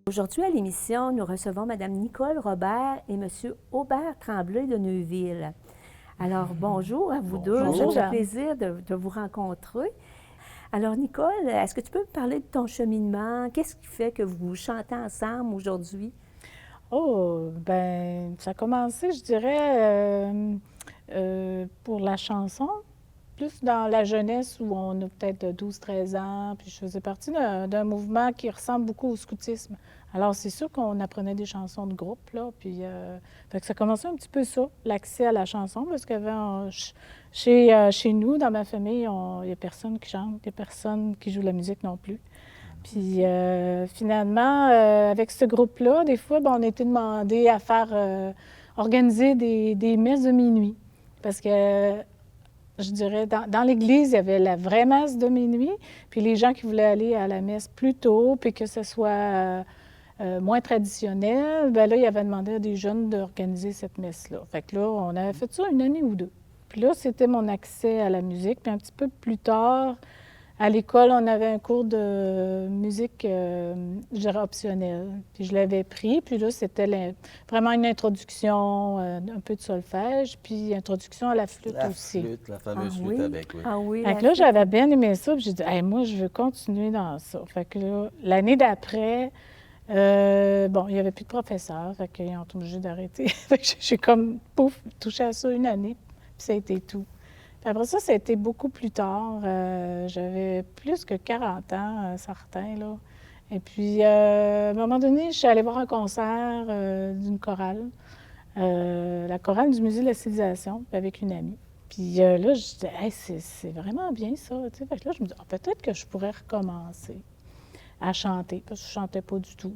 Aujourd'hui, à l'émission, nous recevons Mme Nicole Robert et M. Aubert Tremblay de Neuville. Alors, bonjour à vous deux. Ça me fait plaisir de vous rencontrer. Alors, Nicole, est-ce que tu peux me parler de ton cheminement? Qu'est-ce qui fait que vous chantez ensemble aujourd'hui? Oh, ben, ça a commencé, je dirais, pour la chanson, plus dans la jeunesse où on a peut-être 12-13 ans, puis je faisais partie d'un mouvement qui ressemble beaucoup au scoutisme. Alors, c'est sûr qu'on apprenait des chansons de groupe, là, puis fait que ça commençait un petit peu ça, l'accès à la chanson, parce qu'avant, chez nous, dans ma famille, il n'y a personne qui chante, il n'y a personne qui joue la musique non plus. Puis finalement, avec ce groupe-là, des fois, ben, on était demandé à faire organiser des messes de minuit. Parce que, je dirais, dans l'Église, il y avait la vraie messe de minuit, puis les gens qui voulaient aller à la messe plus tôt, puis que ce soit moins traditionnel, bien là, ils avaient demandé à des jeunes d'organiser cette messe-là. Fait que là, on avait fait ça une année ou deux. Puis là, c'était mon accès à la musique. Puis un petit peu plus tard, à l'école, on avait un cours de musique, je dirais, optionnel. Puis je l'avais pris, puis là, c'était vraiment une introduction, un peu de solfège, puis introduction à la flûte aussi. La flûte, la fameuse flûte à bec, oui. Ah oui, Fait que là, j'avais bien aimé ça, puis j'ai dit, hey, moi, je veux continuer dans ça. Fait que là, l'année d'après, bon, il n'y avait plus de professeurs, fait qu'ils ont été obligés d'arrêter. Fait que j'ai comme, pouf, touché à ça une année, puis ça a été tout. Après ça a été beaucoup plus tard. J'avais plus que 40 ans, certains, là. Et puis, à un moment donné, je suis allée voir un concert d'une chorale, la chorale du Musée de la civilisation, avec une amie. Puis là, je disais, hey, c'est vraiment bien ça. Tu sais. Fait que là, je me dis, peut-être que je pourrais recommencer à chanter, parce que je ne chantais pas du tout.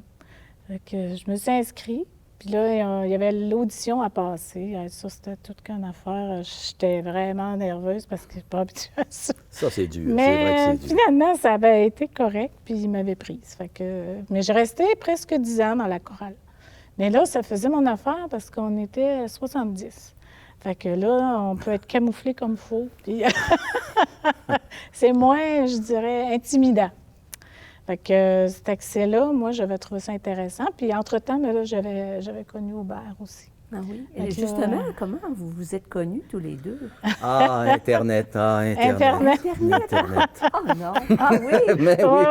Fait que je me suis inscrite. Puis là, il y avait l'audition à passer. Ça, c'était toute qu'une affaire. J'étais vraiment nerveuse parce que je n'étais pas habituée à ça. Ça, c'est dur. Mais c'est vrai que c'est dur. finalement, ça avait été correct, puis il m'avait prise. Fait que... Mais j'ai resté presque 10 ans dans la chorale. Mais là, ça faisait mon affaire parce qu'on était 70. Fait que là, on peut être camouflé comme il faut. Puis c'est moins, je dirais, intimidant. Fait que cet accès-là, moi, j'avais trouvé ça intéressant. Puis entre-temps, mais là, j'avais connu Aubert aussi. Ah oui. Et justement, comment vous vous êtes connus tous les deux? Ah, Internet, Internet. Oh non! Ah oui! Mais oui,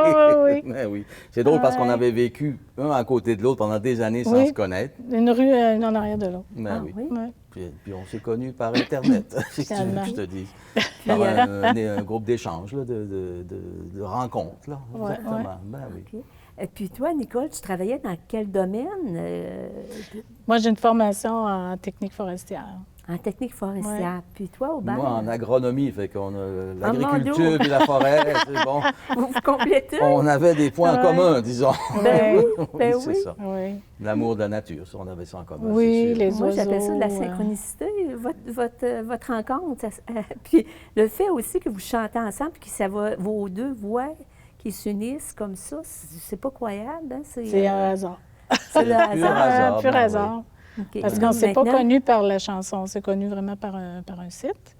oui. mais oui. C'est drôle parce qu'on avait vécu un à côté de l'autre pendant des années sans se connaître. Une rue, une en arrière de l'autre. Mais Ah oui. oui? Ouais. Puis on s'est connus par Internet, si tu veux que je te dise. Par un groupe d'échanges, là, de rencontres, là. Ouais, Exactement. ouais. Ben oui. OK. Et puis toi, Nicole, tu travaillais dans quel domaine? Moi, j'ai une formation en technique forestière. En technique forestière. Ouais. Puis toi, Aubert? Moi, en agronomie, fait qu'on a mon Dieu! l'agriculture et la forêt, c'est bon. Vous vous complétez? On avait des points en commun, disons. Ben oui, ben c'est oui. ça. Oui. L'amour de la nature, ça, on avait ça en commun. Oui, c'est sûr. les Moi, oiseaux. j'appelle ça de la synchronicité, votre rencontre. Puis le fait aussi que vous chantez ensemble, puis que ça va, vos deux voix qui s'unissent comme ça, c'est pas croyable. Hein? C'est un hasard. C'est le pur hasard. hasard. Pur ben hasard. OK. Parce qu'on ne s'est pas Maintenant- connu par la chanson, on s'est connu vraiment par un site.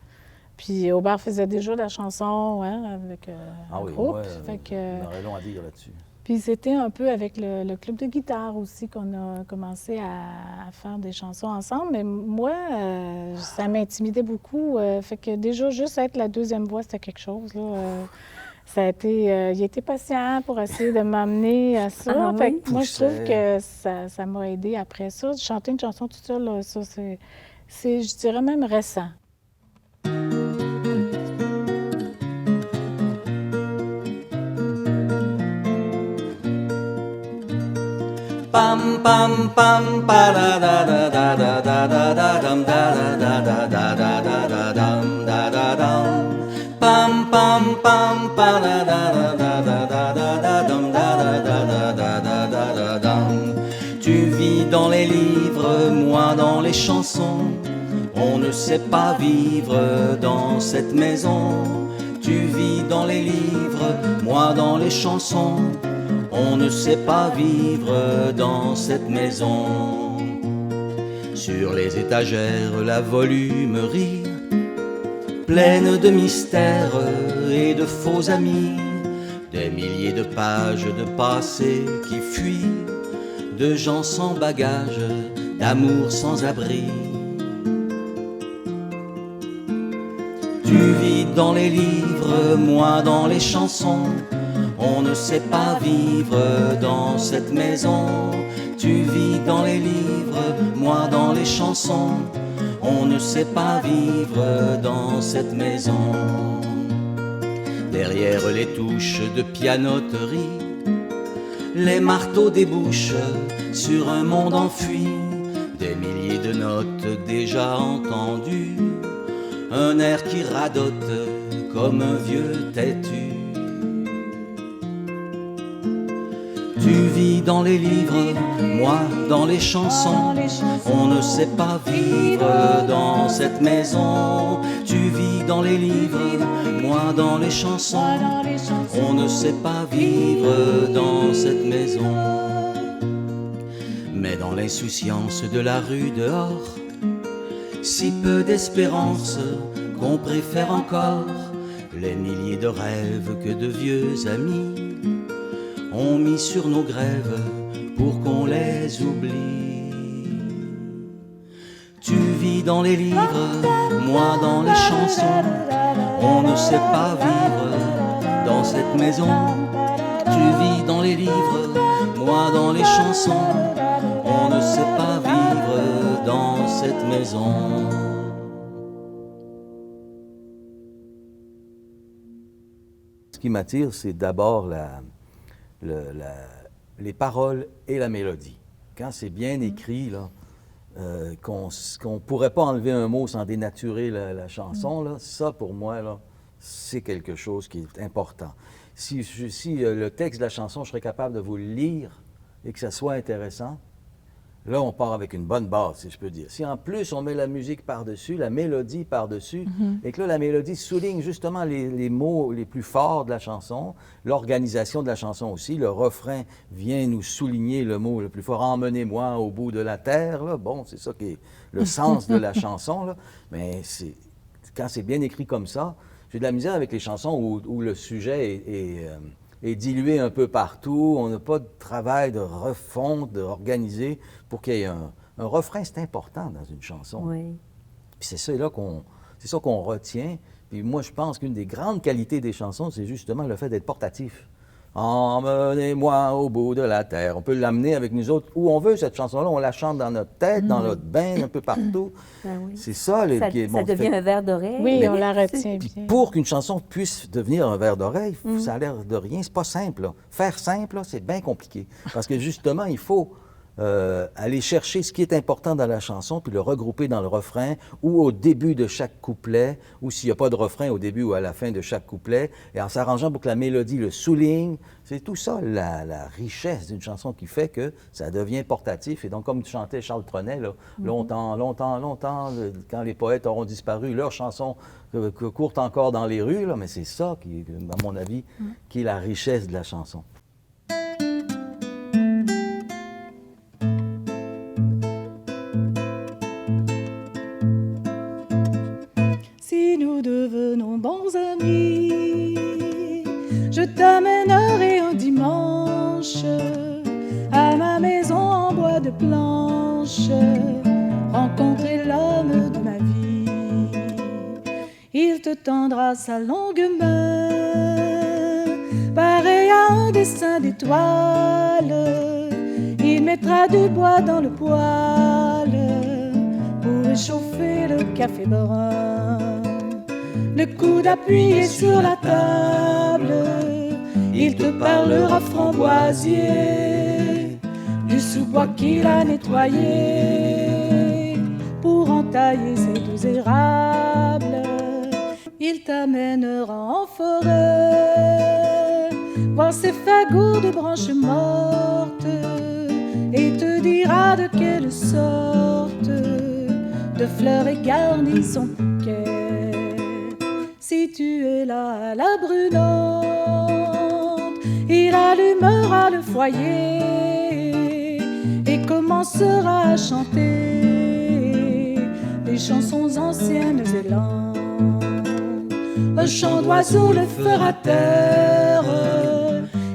Puis Aubert faisait déjà la chanson avec Ah un oui, groupe. moi, Fait que... on aurait long à dire là-dessus. Puis c'était un peu avec le club de guitare aussi qu'on a commencé à faire des chansons ensemble. Mais moi, ça m'intimidait beaucoup. Fait que déjà, juste être la deuxième voix, c'était quelque chose. Là. Ça a été, il a été patient pour essayer de m'amener à ça. Ah Fait oui? que moi, je trouve que ça m'a aidé après ça. Chanter une chanson toute seule, là, ça, c'est, je dirais même récent. Pam pam pam pa da da da da da da da da dam da da da da da da da da dam da da dam pam pam pam pa da da da da da da da dam da da da da da da da dam. Tu vis dans les livres, moi dans les chansons. On ne sait pas vivre dans cette maison. Tu vis dans les livres, moi dans les chansons. On ne sait pas vivre dans cette maison. Sur les étagères, la volumerie, pleine de mystères et de faux amis. Des milliers de pages de passé qui fuient de gens sans bagage, d'amour sans abri. Tu vis dans les livres, moi dans les chansons. On ne sait pas vivre dans cette maison. Tu vis dans les livres, moi dans les chansons. On ne sait pas vivre dans cette maison. Derrière les touches de pianoterie, les marteaux débouchent sur un monde enfui. Des milliers de notes déjà entendues, un air qui radote comme un vieux têtu. Tu vis dans les livres, moi dans les chansons. On ne sait pas vivre dans cette maison. Tu vis dans les livres, moi dans les chansons. On ne sait pas vivre dans cette maison. Mais dans l'insouciance de la rue dehors, si peu d'espérance qu'on préfère encore les milliers de rêves que de vieux amis ont mis sur nos grèves pour qu'on les oublie. Tu vis dans les livres, moi dans les chansons. On ne sait pas vivre dans cette maison. Tu vis dans les livres, moi dans les chansons. On ne sait pas vivre dans cette maison. Ce qui m'attire, c'est d'abord les paroles et la mélodie. Quand c'est bien écrit, là, qu'on ne pourrait pas enlever un mot sans dénaturer la chanson, là, ça, pour moi, là, c'est quelque chose qui est important. Si le texte de la chanson, je serais capable de vous le lire et que ça soit intéressant, là, on part avec une bonne base, si je peux dire. Si en plus, on met la musique par-dessus, la mélodie par-dessus, et que là, la mélodie souligne justement les mots les plus forts de la chanson, l'organisation de la chanson aussi, le refrain vient nous souligner le mot le plus fort, « Emmenez-moi au bout de la terre », là. Bon, c'est ça qui est le sens de la chanson, là. Mais quand c'est bien écrit comme ça, j'ai de la misère avec les chansons où le sujet est dilué un peu partout, on n'a pas de travail de refonte, d'organiser pour qu'il y ait un refrain, c'est important dans une chanson. Oui. Puis c'est ça qu'on retient. Puis moi, je pense qu'une des grandes qualités des chansons, c'est justement le fait d'être portatif. Emmenez-moi au bout de la terre. On peut l'amener avec nous autres où on veut, cette chanson-là. On la chante dans notre tête, dans notre bain, un peu partout. Ben oui. C'est ça qui est bon. Ça devient un verre d'oreille. Oui, on la retient Puis bien. pour qu'une chanson puisse devenir un verre d'oreille, ça a l'air de rien, c'est pas simple, là. Faire simple, là, c'est bien compliqué. Parce que justement, il faut aller chercher ce qui est important dans la chanson, puis le regrouper dans le refrain, ou au début de chaque couplet, ou s'il n'y a pas de refrain au début ou à la fin de chaque couplet, et en s'arrangeant pour que la mélodie le souligne. C'est tout ça, la richesse d'une chanson qui fait que ça devient portatif. Et donc, comme chantait Charles Trenet, là, longtemps, longtemps, longtemps, quand les poètes auront disparu, leurs chansons courent encore dans les rues, là, mais c'est ça, qui, à mon avis, qui est la richesse de la chanson. Si nous devenons bons amis, je t'amènerai un dimanche à ma maison en bois de planche, rencontrer l'homme de ma vie. Il te tendra sa longue main, pareil à un dessin d'étoiles. Il mettra du bois dans le poêle pour réchauffer le café brun. Le coude appuyé sur la table, il te parlera framboisier du sous-bois qu'il a nettoyé pour entailler ses deux érables. Il t'amènera en forêt voir ses fagots de branches mortes et te dira de quelle sorte de fleurs est garni son bouquet. Si tu es là à la brunante, il allumera le foyer et commencera à chanter des chansons anciennes et lentes. Un chant d'oiseau le fera taire,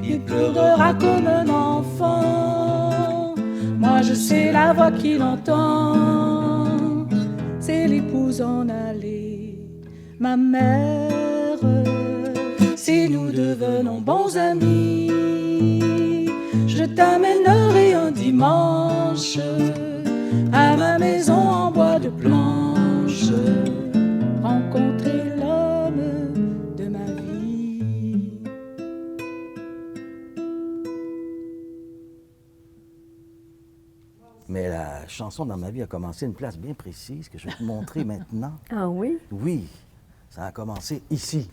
il pleurera comme un enfant c'est la voix qu'il entend, c'est l'épouse en allée, ma mère. Si nous devenons bons amis, je t'amènerai un dimanche à ma maison en bois de planche, rencontrer l'homme de ma vie. Mais la chanson dans ma vie a commencé à une place bien précise que je vais te montrer maintenant. Ah oui? Oui, ça a commencé ici.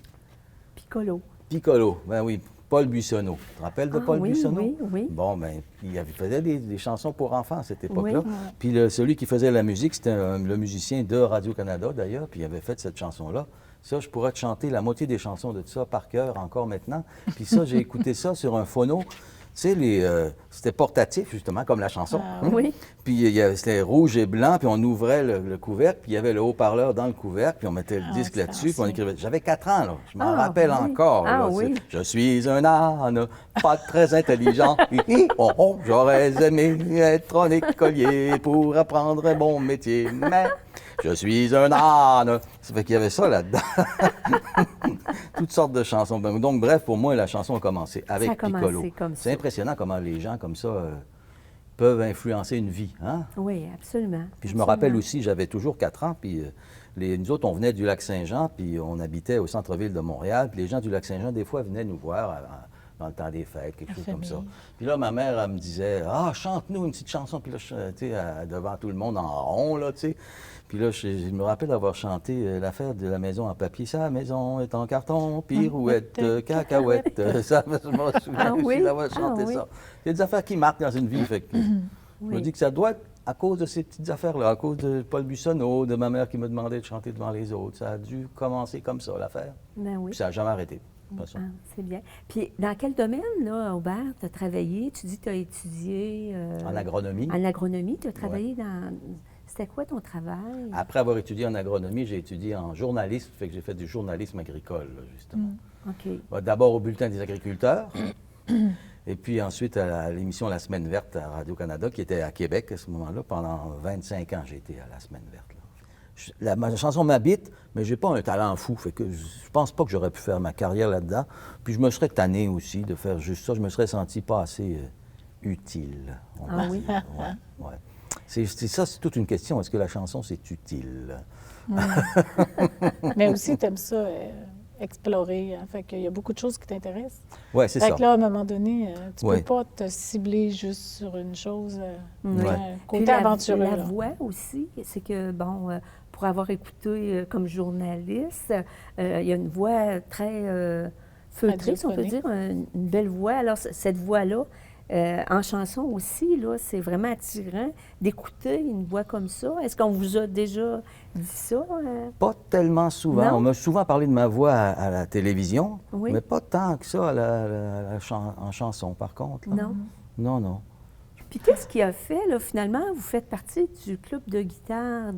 Piccolo. Piccolo, ben oui, Paul Buissonneau. Tu te rappelles de Paul oui, Buissonneau? oui, oui. Bon, ben, il faisait des chansons pour enfants à cette époque-là. Oui. Puis celui qui faisait la musique, c'était le musicien de Radio-Canada d'ailleurs, puis il avait fait cette chanson-là. Ça, je pourrais te chanter la moitié des chansons de ça par cœur encore maintenant. Puis ça, j'ai écouté ça sur un phono. Tu sais, c'était portatif, justement, comme la chanson. Oui. Puis c'était rouge et blanc, puis on ouvrait le couvercle, puis il y avait le haut-parleur dans le couvercle, puis on mettait le disque là-dessus, puis on écrivait. J'avais 4 ans, là. Je m'en rappelle encore. Ah là. oui. Je suis un âne, pas très intelligent. J'aurais aimé être un écolier pour apprendre un bon métier, mais je suis un âne. Ça fait qu'il y avait ça là-dedans. Toutes sortes de chansons. Donc, bref, pour moi, la chanson a commencé avec Ça a commencé Piccolo. comme ça. C'est impressionnant comment les gens comme ça peuvent influencer une vie. Hein? Oui, absolument. Puis je me rappelle aussi, j'avais toujours 4 ans, puis nous autres, on venait du Lac-Saint-Jean, puis on habitait au centre-ville de Montréal, puis les gens du Lac-Saint-Jean, des fois, venaient nous voir dans le temps des fêtes, quelque chose comme ça. Puis là, ma mère, elle me disait, « Ah, chante-nous une petite chanson. » Puis là, tu sais, devant tout le monde en rond, là, tu sais. Puis là, je me rappelle avoir chanté l'affaire de la maison en papier. Sa maison est en carton, pirouette, cacahuète. Ça, je me souviens aussi d'avoir chanté ça. Il y a des affaires qui marquent dans une vie. Fait que je me dis que ça doit être à cause de ces petites affaires-là, à cause de Paul Buissonneau, de ma mère qui me demandait de chanter devant les autres. Ça a dû commencer comme ça, l'affaire. Ben oui. Puis ça n'a jamais arrêté. C'est bien. Puis, dans quel domaine, là, Aubert, tu as travaillé? Tu dis que tu as étudié... En agronomie. En agronomie, tu as travaillé dans... C'était quoi ton travail? Après avoir étudié en agronomie, j'ai étudié en journalisme, fait que j'ai fait du journalisme agricole, là, justement. OK. D'abord au Bulletin des agriculteurs, et puis ensuite à l'émission La Semaine verte à Radio-Canada, qui était à Québec à ce moment-là. Pendant 25 ans, j'ai été à La Semaine verte. Là. Ma chanson m'habite, mais j'ai pas un talent fou, fait que je pense pas que j'aurais pu faire ma carrière là-dedans. Puis je me serais tanné aussi de faire juste ça. Je me serais senti pas assez utile. Oui? Ouais. C'est ça, c'est toute une question. Est-ce que la chanson, c'est utile? Mais aussi, tu aimes ça, explorer. Hein? Fait qu'il y a beaucoup de choses qui t'intéressent. Oui, c'est ça. Fait que là, à un moment donné, tu peux pas te cibler juste sur une chose. Côté aventureux. La voix aussi, c'est que, bon, pour avoir écouté comme journaliste, il y a une voix très feutrée, si on peut dire, une belle voix. Alors, cette voix-là, en chanson aussi, là, c'est vraiment attirant d'écouter une voix comme ça. Est-ce qu'on vous a déjà dit ça? Pas tellement souvent. Non? On m'a souvent parlé de ma voix à la télévision, Oui. mais pas tant que ça en chanson, par contre. Là. Non? Non. Puis qu'est-ce qui a fait, là, finalement, vous faites partie du club de guitare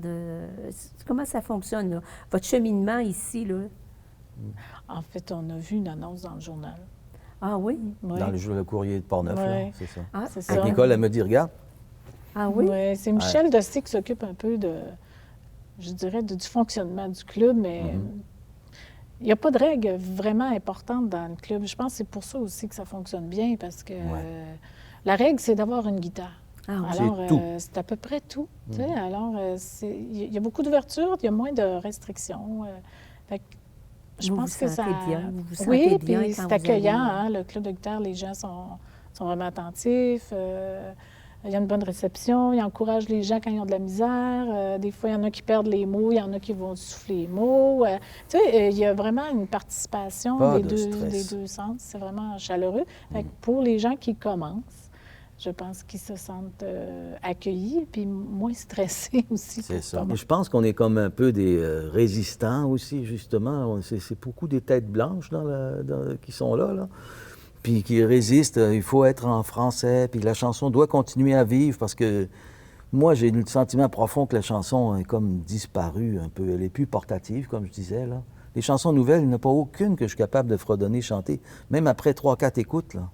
Comment ça fonctionne, là? Votre cheminement ici, là? En fait, on a vu une annonce dans le journal. Ah oui? Dans le courrier de Port-Neuf, là, c'est ça. Ah, c'est Avec ça. Nicole, elle me dit, regarde. Ah oui? Oui, c'est Michel Dostier qui s'occupe un peu je dirais, du fonctionnement du club, mais il n'y a pas de règles vraiment importantes dans le club. Je pense que c'est pour ça aussi que ça fonctionne bien, parce que la règle, c'est d'avoir une guitare. Alors, c'est à peu près tout. Tu sais, alors, il y a beaucoup d'ouverture, il y a moins de restrictions. Fait que je pense que ça. Vous vous sentez bien puis quand c'est vous accueillant, allez... hein, le club de guitare, les gens sont vraiment attentifs. Il y a une bonne réception, ils encouragent les gens quand ils ont de la misère. Des fois, il y en a qui perdent les mots, il y en a qui vont souffler les mots. Tu sais, il y a vraiment une participation des deux sens. C'est vraiment chaleureux. Fait que pour les gens qui commencent, je pense qu'ils se sentent accueillis puis moins stressés aussi. C'est ça. Mais je pense qu'on est comme un peu des résistants aussi, justement. C'est beaucoup des têtes blanches qui sont là. Puis qui résistent. Il faut être en français, puis la chanson doit continuer à vivre parce que moi, j'ai le sentiment profond que la chanson est comme disparue un peu. Elle est plus portative, comme je disais, là. Les chansons nouvelles, il n'y en a pas aucune que je suis capable de fredonner, chanter, même après 3-4 écoutes, là.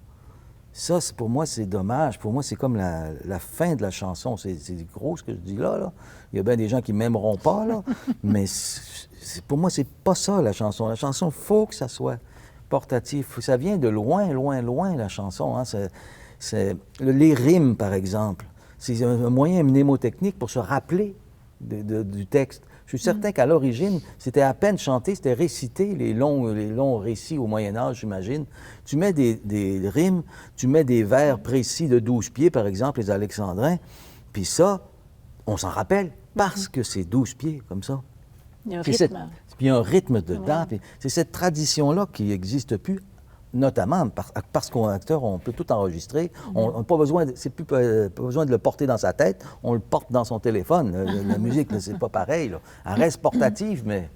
Ça, pour moi, c'est dommage. Pour moi, c'est comme la fin de la chanson. C'est gros ce que je dis là. Il y a bien des gens qui ne m'aimeront pas, là. Mais pour moi, c'est pas ça, la chanson. La chanson, il faut que ça soit portatif. Ça vient de loin, loin, loin, la chanson. Hein. Les rimes, par exemple. C'est un moyen mnémotechnique pour se rappeler du texte. Je suis certain qu'à l'origine, c'était à peine chanté, c'était récité, les longs récits au Moyen Âge, j'imagine. Tu mets des rimes, tu mets des vers précis de 12 pieds, par exemple, les alexandrins, puis ça, on s'en rappelle parce que c'est 12 pieds, comme ça. Il y a un Puis rythme. il y a un rythme dedans. Puis c'est cette tradition-là qui n'existe plus, notamment parce qu'un acteur, on peut tout enregistrer. On n'a pas besoin, pas besoin de le porter dans sa tête, on le porte dans son téléphone. La musique, c'est pas pareil. Là. Elle reste portative, mais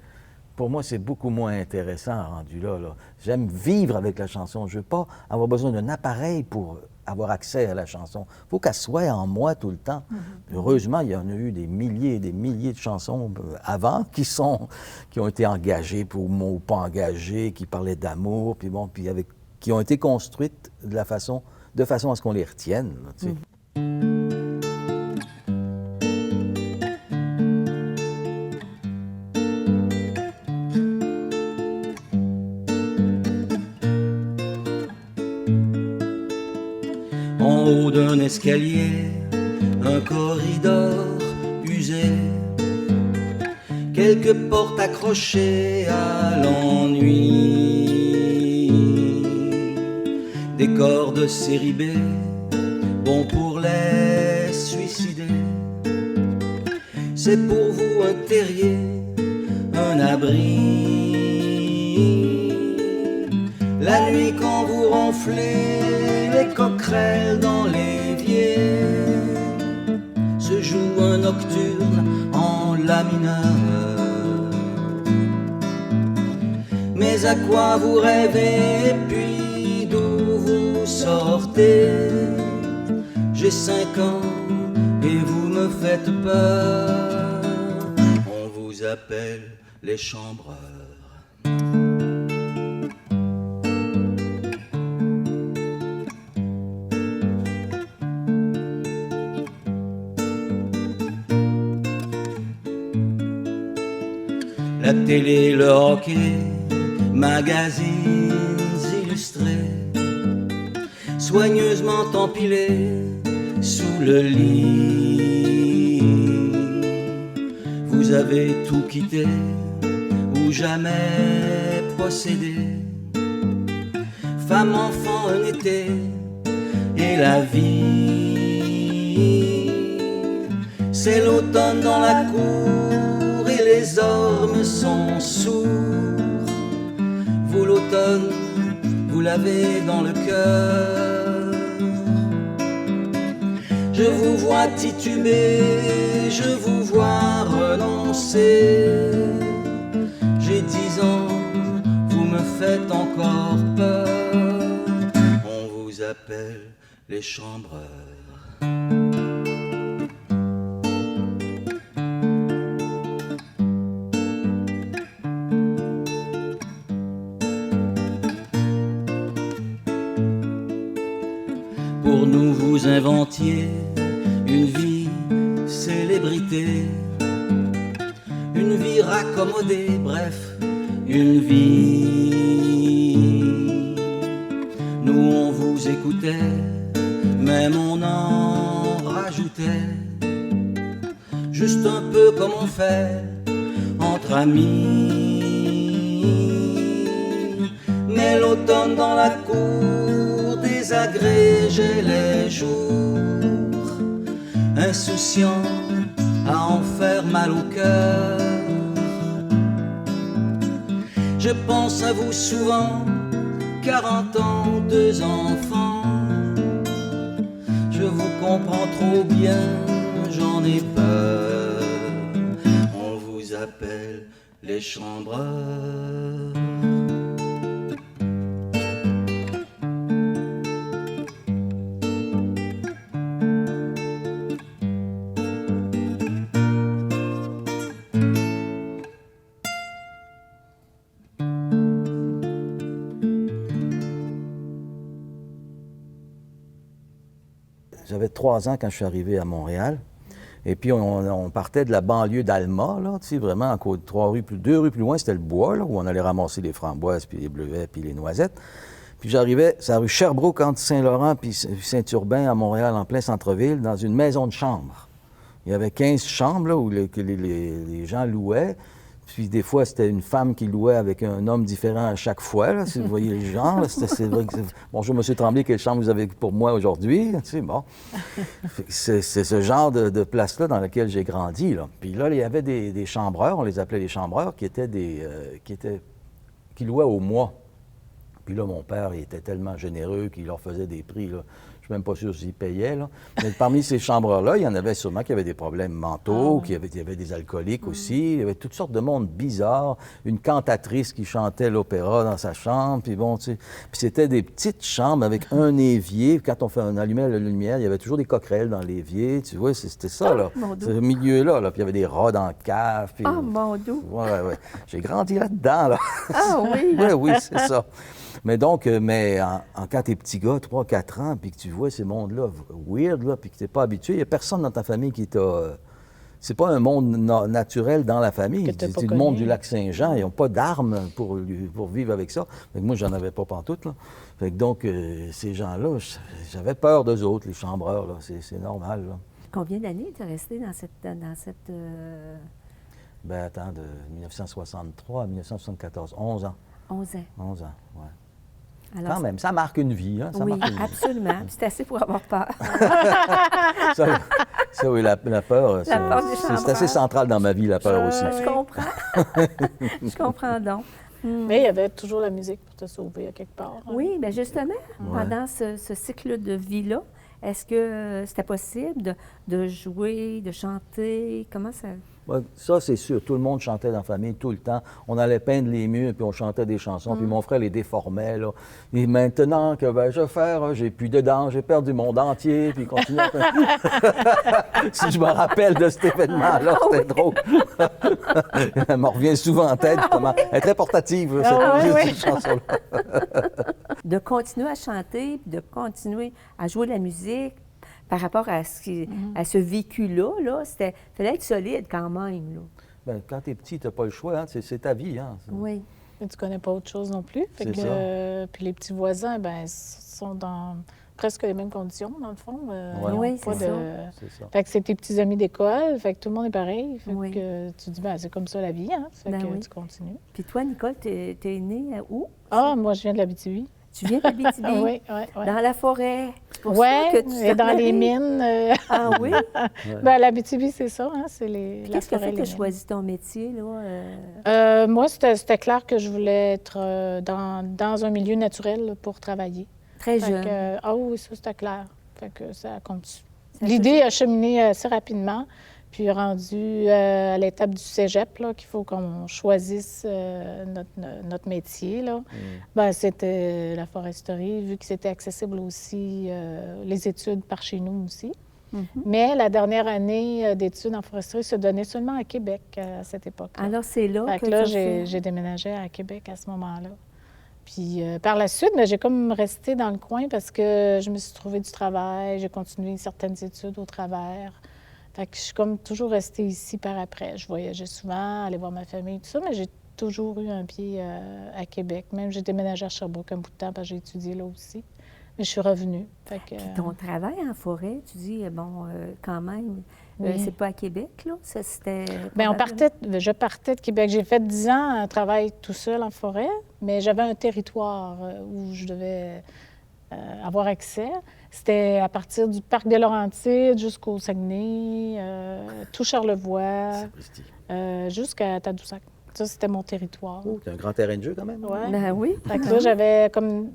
pour moi, c'est beaucoup moins intéressant rendu là. J'aime vivre avec la chanson. Je ne veux pas avoir besoin d'un appareil pour avoir accès à la chanson. Il faut qu'elle soit en moi tout le temps. Heureusement, il y en a eu des milliers et des milliers de chansons avant qui ont été engagées ou pas engagées, qui parlaient d'amour, qui ont été construites de façon à ce qu'on les retienne. Là, tu sais. En haut d'un escalier, un corridor usé, quelques portes accrochées à l'ennui, des cordes série B, bon pour les suicider. C'est pour vous un terrier, un abri. La nuit quand vous ronflez les coquerelles dans l'évier, se joue un nocturne en la mineur. Mais à quoi vous rêvez et puis d'où vous sortez? J'ai 5 ans et vous me faites peur. On vous appelle les chambreurs. La télé, le hockey, magazines illustrés, soigneusement empilés sous le lit. Vous avez tout quitté ou jamais possédé, femme, enfant, un été et la vie. C'est l'automne dans la cour et les ormes sont sourds. Vous l'automne, vous l'avez dans le cœur. Je vous vois tituber, je vous vois renoncer. J'ai 10 ans, vous me faites encore peur. On vous appelle les chambreurs. Pour nous vous inventiez une vie célébrité, une vie raccommodée, bref, une vie. Nous on vous écoutait, même on en rajoutait, juste un peu comme on fait entre amis. Mais l'automne dans la cour désagrégeait les jours, insouciant à en faire mal au cœur. Je pense à vous souvent, 40 ans, 2 enfants. Je vous comprends trop bien, j'en ai peur. On vous appelle les chambreurs. j'avais 3 ans quand je suis arrivé à Montréal. Et puis, on partait de la banlieue d'Alma, là, tu sais, vraiment, à côté, 2 rues plus loin, c'était le bois, là, où on allait ramasser les framboises, puis les bleuets, puis les noisettes. Puis j'arrivais, c'est la rue Sherbrooke, entre Saint-Laurent puis Saint-Urbain, à Montréal, en plein centre-ville, dans une maison de chambre. Il y avait 15 chambres, là, où les gens louaient. Puis des fois, c'était une femme qui louait avec un homme différent à chaque fois, là, si vous voyez les gens. Là, c'est vrai que bonjour, M. Tremblay, quelle chambre vous avez pour moi aujourd'hui? Tu sais, bon. C'est ce genre de place-là dans laquelle j'ai grandi, là. Puis là, il y avait des chambreurs, on les appelait les chambreurs, qui louaient au mois. Puis là, mon père, il était tellement généreux qu'il leur faisait des prix, là. Je ne suis même pas sûr s'il payait, là. Mais parmi ces chambreurs-là, il y en avait sûrement qui avaient des problèmes mentaux, il y avait des alcooliques aussi. Il y avait toutes sortes de monde bizarre. Une cantatrice qui chantait l'opéra dans sa chambre, puis bon, tu sais. Puis c'était des petites chambres avec un évier. Quand on allumait la lumière, il y avait toujours des coquerelles dans l'évier. Tu vois, c'était ça, là. Ce milieu-là, là. Puis il y avait des rats dans la cave. Puis, mon Dieu! Oui. J'ai grandi là-dedans, là. Ah oui? Oui, c'est ça. Mais donc, quand t'es petit gars, 3-4 ans, puis que tu vois ces mondes-là weird, là, puis que t'es pas habitué, il n'y a personne dans ta famille qui t'a... C'est pas un monde naturel dans la famille. C'est le monde du Lac-Saint-Jean. Ils n'ont pas d'armes pour vivre avec ça. Fait que moi, j'en avais pas pantoute, là. Fait que donc, ces gens-là, j'avais peur d'eux autres, les chambreurs, là. C'est normal, là. Combien d'années tu es resté dans cette... Ben attends, de 1963 à 1974, 11 ans. 11 ans. 11 ans, oui. Alors, quand même, ça marque une vie. Hein? Oui, absolument. C'est assez pour avoir peur. ça, oui, la peur, des chambreurs. C'est assez central dans ma vie, la peur aussi. Je comprends. Je comprends donc. Mais il y avait toujours la musique pour te sauver à quelque part. Hein. Oui, bien justement, pendant ce cycle de vie-là, est-ce que c'était possible de jouer, de chanter? Comment ça... Ça, c'est sûr. Tout le monde chantait dans la famille tout le temps. On allait peindre les murs, puis on chantait des chansons. Puis mon frère les déformait, là. Et maintenant, que vais-je faire? J'ai plus de dents, j'ai perdu mon dentier. Puis il continuait. Si je me rappelle de cet événement-là, c'était drôle. Elle me revient souvent en tête. Elle est très portative, cette chanson-là. De continuer à chanter, puis de continuer à jouer de la musique, par rapport à ce vécu-là, il fallait être solide quand même. Là. Bien, quand tu es petit, tu n'as pas le choix. Hein? C'est ta vie. Hein? Oui. Mais tu ne connais pas autre chose non plus. Fait c'est ça. Puis les petits voisins, bien, sont dans presque les mêmes conditions, dans le fond. Oui, c'est ça. Fait que c'est tes petits amis d'école. Fait que tout le monde est pareil. Fait oui. que tu dis, bien, c'est comme ça la vie. Hein? Fait que tu continues. Puis toi, Nicole, tu es née où? Ah, moi, je viens de l'Abitibi. Tu viens d'Abitibi? Oui. Dans la forêt? Oui, et dans les mines. Ah oui? Bien, l'Abitibi, c'est ça, hein, c'est Qu'est-ce qui a fait que tu as choisi ton métier, là? Moi, c'était clair que je voulais être dans un milieu naturel là, pour travailler. Très jeune. Oui, ça, c'était clair. Fait que ça continue. L'idée a cheminé assez rapidement. Puis rendu à l'étape du cégep, là, qu'il faut qu'on choisisse notre métier, là, ben, c'était la foresterie, vu que c'était accessible aussi, les études par chez nous aussi. Mais la dernière année d'études en foresterie se donnait seulement à Québec à cette époque-là. Alors, c'est là que là, j'ai déménagé à Québec à ce moment-là. Puis par la suite, j'ai comme resté dans le coin parce que je me suis trouvé du travail, j'ai continué certaines études au travers. Fait que je suis comme toujours restée ici par après. Je voyageais souvent, aller voir ma famille, tout ça, mais j'ai toujours eu un pied à Québec. Même j'ai déménagé à Sherbrooke un bout de temps parce que j'ai étudié là aussi. Mais je suis revenue. Fait que, Puis ton travail en forêt, tu dis, quand même, c'est pas à Québec, là? Ça, c'était... Bien, je partais de Québec. J'ai fait 10 ans un travail tout seul en forêt, mais j'avais un territoire où je devais avoir accès. C'était à partir du parc des Laurentides jusqu'au Saguenay, tout Charlevoix, jusqu'à Tadoussac. Ça, c'était mon territoire. Oh, c'est un grand terrain de jeu quand même. Ouais. Ben oui. Fait que là, j'avais comme...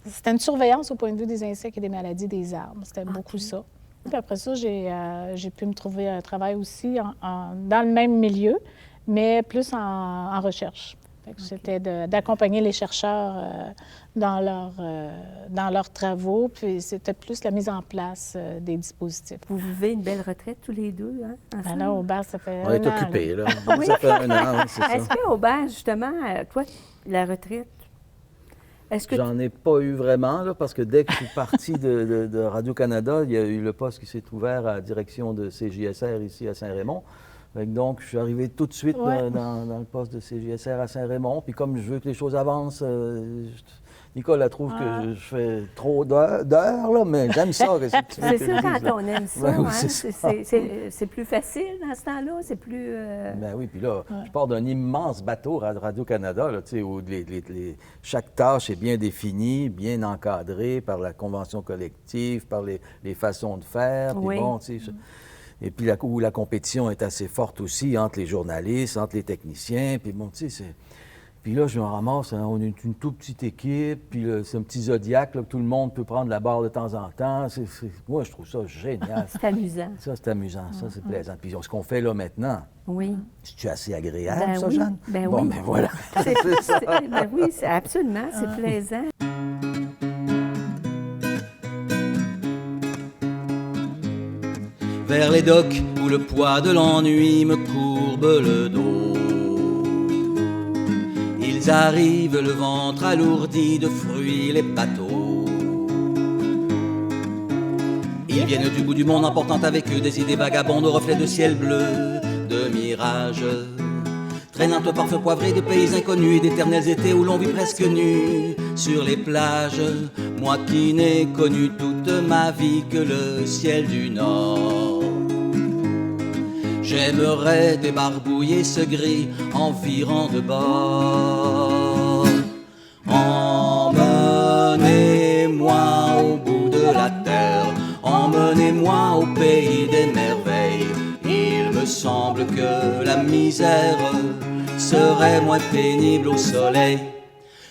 C'était une surveillance au point de vue des insectes et des maladies des arbres. C'était beaucoup ça. Puis après ça, j'ai pu me trouver un travail aussi dans le même milieu, mais plus en recherche. C'était d'accompagner les chercheurs dans leurs travaux, puis c'était plus la mise en place des dispositifs. Vous vivez une belle retraite tous les deux, hein? Ben là, Aubert, ça fait on est occupés, là. Ça fait un an, c'est ça. Est-ce qu'Aubert, justement, toi, la retraite, Est-ce que J'en ai pas eu vraiment, là, parce que dès que je suis parti de Radio-Canada, il y a eu le poste qui s'est ouvert à la direction de CJSR ici à Saint-Raymond. Fait que donc, je suis arrivé tout de suite Ouais. dans le poste de CJSR à Saint-Raymond. Puis comme je veux que les choses avancent, Nicole, elle trouve que je fais trop d'heures, là, mais j'aime ça. Qu'est-ce que tu veux c'est que je ça, dise, quand là? on aime ça, Ben oui, hein, c'est ça. c'est plus facile dans ce temps-là, c'est plus... Ben oui, puis là, je pars d'un immense bateau Radio-Canada, là, tu sais, où chaque tâche est bien définie, bien encadrée par la convention collective, par les façons de faire. Puis Oui. bon, tu sais, et puis où la compétition est assez forte aussi entre les journalistes, entre les techniciens. Puis bon, tu sais, puis là, je me ramasse, hein, on est une toute petite équipe, puis là, c'est un petit zodiaque, là, que tout le monde peut prendre la barre de temps en temps. Moi, je trouve ça génial. C'est amusant. Ça, c'est amusant, ça, c'est plaisant. Puis ce qu'on fait là maintenant, Oui. c'est-tu assez agréable, Ben ça, oui, Jeanne? ben Bon, oui. ben voilà. Ben oui, absolument, c'est plaisant. Vers les docks où le poids de l'ennui me courbe le dos. Ils arrivent le ventre alourdi de fruits les bateaux. Ils viennent du bout du monde emportant avec eux des idées vagabondes, reflets de ciel bleu, de mirages, traînant au parfum poivré de pays inconnus et d'éternels étés où l'on vit presque nu sur les plages. Moi qui n'ai connu toute ma vie que le ciel du Nord, j'aimerais débarbouiller ce gris en virant de bord. Emmenez-moi au bout de la terre, emmenez-moi au pays des merveilles. Il me semble que la misère serait moins pénible au soleil,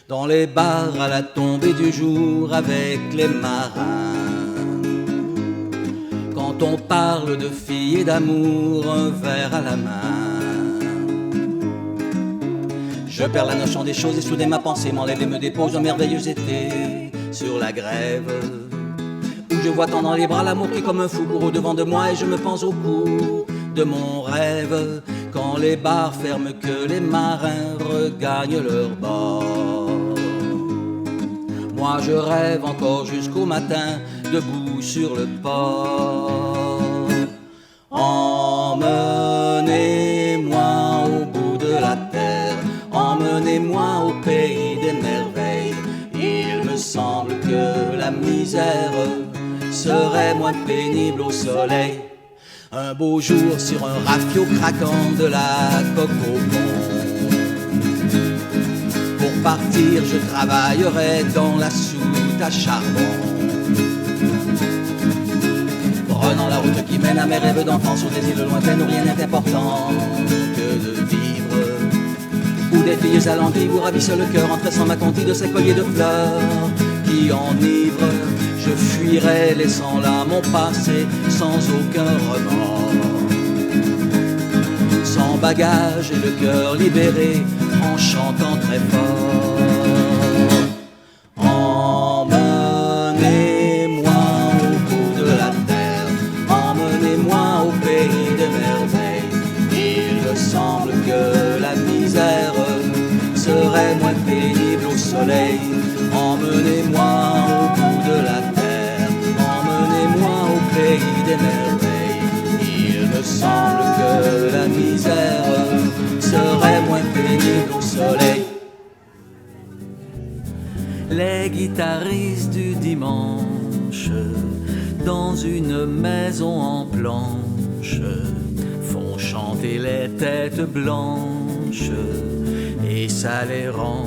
dans les bars à la tombée du jour avec les marins. Quand on parle de filles et d'amour, un verre à la main. Je perds la notion des choses et soudain ma pensée m'enlève et me dépose un merveilleux été sur la grève, où je vois tendre dans les bras l'amour qui comme un fou court au devant de moi et je me pense au cou de mon rêve. Quand les bars ferment, que les marins regagnent leur bord, moi je rêve encore jusqu'au matin, debout sur le port. Emmenez-moi au bout de la terre, emmenez-moi au pays des merveilles. Il me semble que la misère serait moins pénible au soleil. Un beau jour sur un rafio craquant de la coque au pont. Pour partir, je travaillerai dans la soute à charbon, prenant la route qui mène à mes rêves d'enfant sur des îles lointaines où rien n'est important que de vivre, où des filles alanguies vous ravissent le cœur en tressant ma conti de ces colliers de fleurs qui enivrent. Je fuirai laissant là mon passé sans aucun remords, sans bagage et le cœur libéré en chantant très fort. Emmenez-moi au bout de la terre, emmenez-moi au pays des merveilles. Il me semble que la misère serait moins pénible au soleil. Emmenez-moi au bout de la terre, emmenez-moi au pays des merveilles. Il me semble que la misère serait moins pénible au soleil. Les guitaristes du dimanche, dans une maison en planche, font chanter les têtes blanches et ça les rend